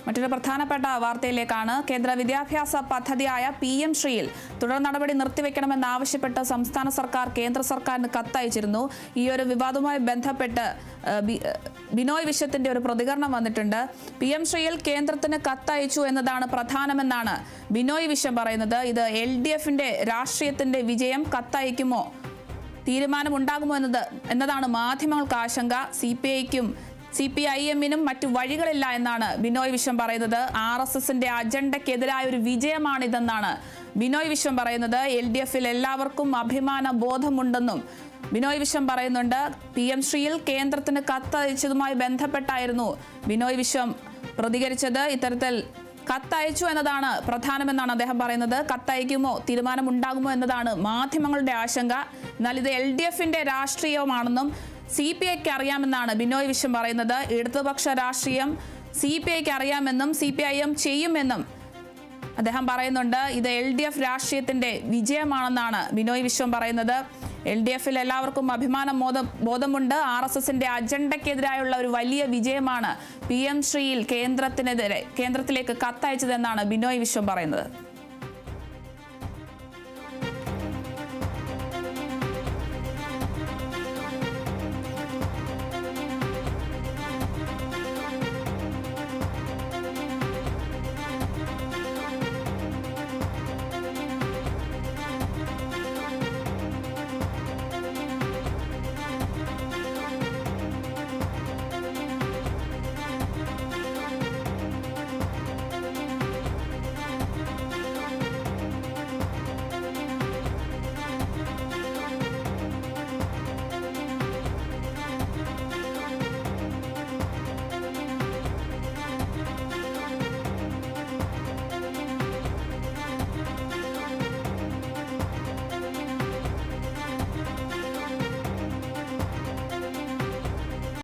മറ്റൊരു പ്രധാനപ്പെട്ട വാർത്തയിലേക്കാണ്. കേന്ദ്ര വിദ്യാഭ്യാസ പദ്ധതിയായ PM ശ്രീയിൽ തുടർ നടപടി നിർത്തിവെക്കണമെന്നാവശ്യപ്പെട്ട് സംസ്ഥാന സർക്കാർ കേന്ദ്ര സർക്കാരിന് കത്തയച്ചിരുന്നു. ഈ ഒരു വിവാദവുമായി ബന്ധപ്പെട്ട് ബിനോയ് വിശ്വത്തിന്റെ ഒരു പ്രതികരണം വന്നിട്ടുണ്ട്. PM ശ്രീയിൽ കേന്ദ്രത്തിന് കത്തയച്ചു എന്നതാണ് പ്രധാനമെന്നാണ് ബിനോയ് വിശ്വം പറയുന്നത്. ഇത് LDFന്റെ രാഷ്ട്രീയത്തിന്റെ വിജയം, കത്തയക്കുമോ തീരുമാനമുണ്ടാകുമോ എന്നതാണ് മാധ്യമങ്ങൾക്ക് ആശങ്ക. CPIക്കും CPIM-നും മറ്റു വഴികളില്ല എന്നാണ് ബിനോയ് വിശ്വം പറയുന്നത്. RSSന്റെ അജണ്ടയ്ക്കെതിരായ ഒരു വിജയമാണിതെന്നാണ് ബിനോയ് വിശ്വം പറയുന്നത്. LDF-ൽ എല്ലാവർക്കും അഭിമാന ബോധമുണ്ടെന്നും ബിനോയ് വിശ്വം പറയുന്നുണ്ട്. PM ശ്രീയിൽ കേന്ദ്രത്തിന് കത്തയച്ചതുമായി ബന്ധപ്പെട്ടായിരുന്നു ബിനോയ് വിശ്വം പ്രതികരിച്ചത്. ഇത്തരത്തിൽ കത്തയച്ചു എന്നതാണ് പ്രധാനമെന്നാണ് അദ്ദേഹം പറയുന്നത്. കത്തയക്കുമോ തീരുമാനമുണ്ടാകുമോ എന്നതാണ് മാധ്യമങ്ങളുടെ ആശങ്ക. എന്നാൽ ഇത് LDF-ന്റെ രാഷ്ട്രീയമാണെന്നും CPIക്ക് അറിയാമെന്നാണ് ബിനോയ് വിശ്വം പറയുന്നത്. ഇടതുപക്ഷ രാഷ്ട്രീയം CPIക്ക് അറിയാമെന്നും CPIM ചെയ്യുമെന്നും അദ്ദേഹം പറയുന്നുണ്ട്. ഇത് LDF രാഷ്ട്രീയത്തിന്റെ വിജയമാണെന്നാണ് ബിനോയ് വിശ്വം പറയുന്നത്. LDF-ൽ എല്ലാവർക്കും അഭിമാന ബോധമുണ്ട്. RSSന്റെ അജണ്ടയ്ക്കെതിരായുള്ള ഒരു വലിയ വിജയമാണ് PM ശ്രീയിൽ കേന്ദ്രത്തിലേക്ക് കത്തയച്ചതെന്നാണ് ബിനോയ് വിശ്വം പറയുന്നത്.